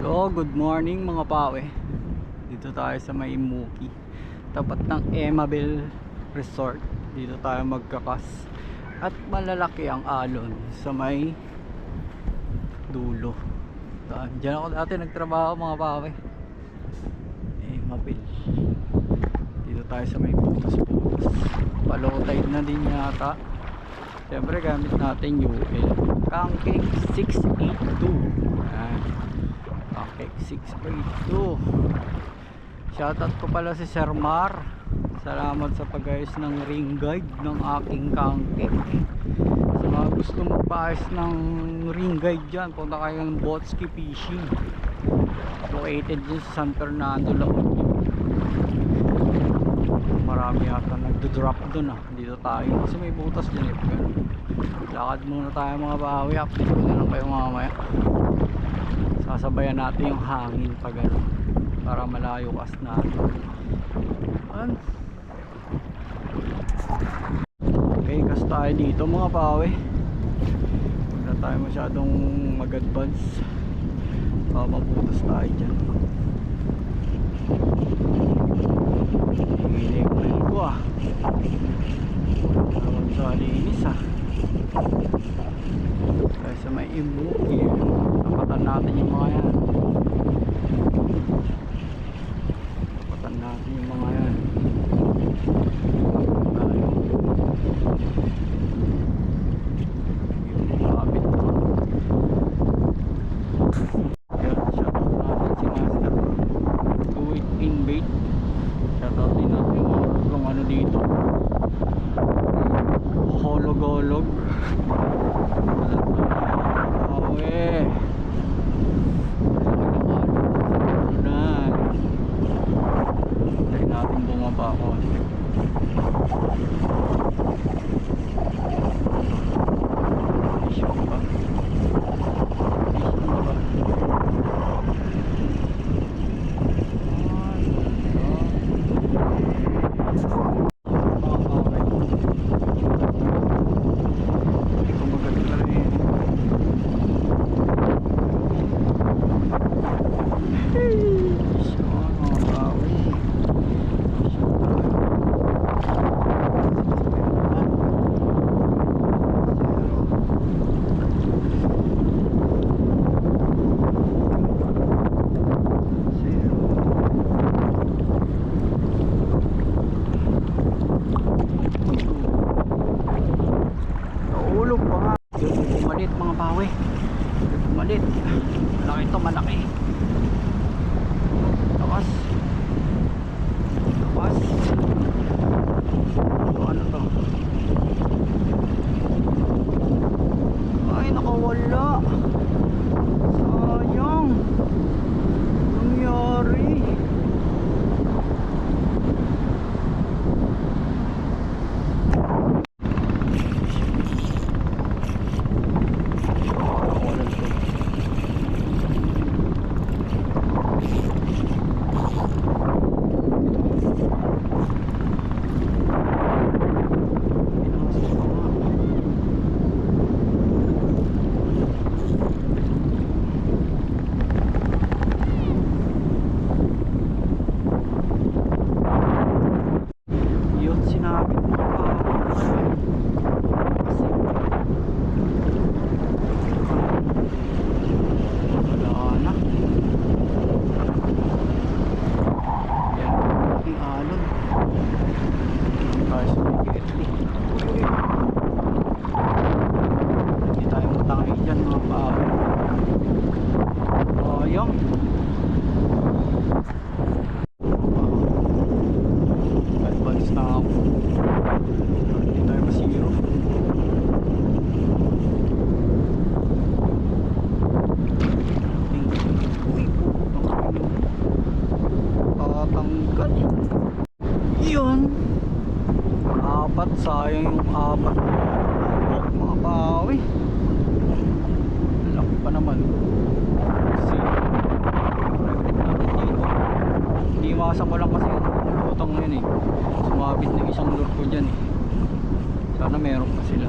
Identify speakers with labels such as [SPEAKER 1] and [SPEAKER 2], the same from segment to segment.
[SPEAKER 1] So, good morning mga pawe. Dito tayo sa may Muki, tapat ng Emabel Resort. Dito tayo magkakas. At malalaki ang alon sa may dulo. Diyan ako dati nagtrabaho mga pawe. Emabel. Dito tayo sa may putas-putas. Low tide na din yata. Siyempre gamit natin UL Kangkek 682. Kangkek 682. Shoutout ko pala si Sir Mar. Salamat sa pag-ayos ng ring guide ng aking Kangkek. Sa mga gusto magpaayos ng ring guide dyan, punta kayo ng Botski Fishing. Located din sa San Fernando, La Union. Marami yata nagdo-drop dun Dito tayo kasi may butas dyan lakad muna tayo mga bawi. Update ko na lang kayo mamaya. Sasabayan natin yung hangin pag para malayo kas natin. Okay, kas tayo dito mga bawi. Huwag na tayo masyadong mag-advance, maputas tayo dyan. Hilig ko tawag sa linis kaya sa may Muki. Napatan natin yung mga yan. Napatan natin yung mga yan. Yung kapit yun, shoutout natin si Master Do It In Bait. Shoutout din natin yung mga kung ano dito, holog-holog. Tayo natin bumaba ako. Isyo ba? Malit. Malaki ito, malaki. Tawas. Tawas. Ito, ano to? Ay, nakawala. Sayang. Nangyari. Advance na ako. Hindi tayo masiro. Uy po, tatanggal. Yun, apat. Sayang yung apat. Mga bawi. Laki pa naman. Kasi hindi masa mo lang kasi utang na yun sumabit na isang lure ko dyan sana meron pa sila.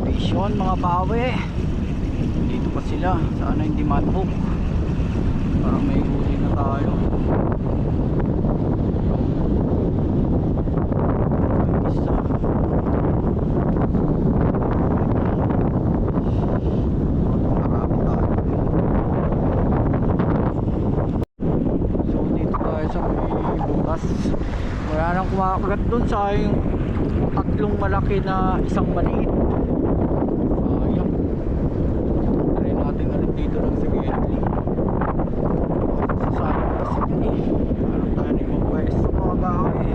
[SPEAKER 1] Vision mga pawe. pa sila. Sana hindi manhook. Para may huli na tayo. Isa. Marami tayo. So dito tayo sa may butas. Wala nang kumakagat dun sa yung tatlong malaki na isang maliit. Sayang. Try natin na rin dito lang sa Gently. Sasasama kasi yan eh. Parang tayo na yung pwesto mga bahay.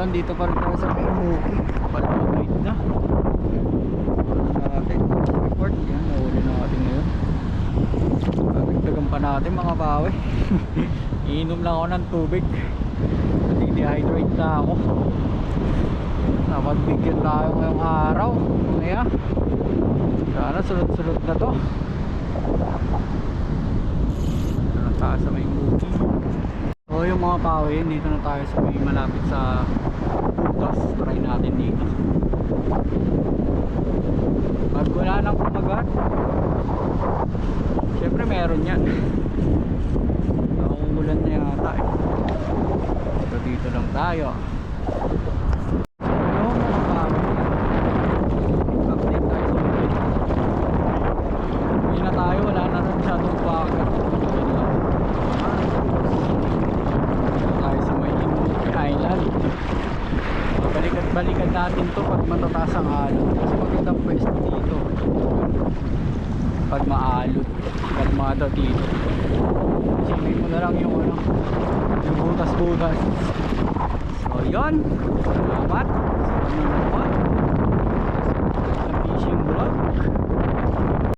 [SPEAKER 1] Dito pa rin tayo sa may bukid. Palawait na. Natin report yan. Nahuli na natin ngayon. Dagdagan pa natin mga bawi. Iinom lang ako ng tubig. Nadi-dehydrate na ako. Napagbigyan tayo ngayong araw. Kaya sana sunod-sunod na to. Dito na tayo sa may bukid. So yung mga pawi, dito na tayo sa may malapit sa butas. Try natin dito. Pag wala nang kumagat, syempre meron yan. Nakungulan na yata eh. So dito lang tayo. Yung mga pawi, update tayo sa mga. Hindi na tayo, wala na rin masyadong pagat. Island. Balikan natin to pag matataas ang alon. Kasi magandang pwesto dito. Pag maalon, kalmado dito. Isipin mo na lang yung ano, yung butas-butas. So yun. Salamat sa panonood. Sa fishing vlog.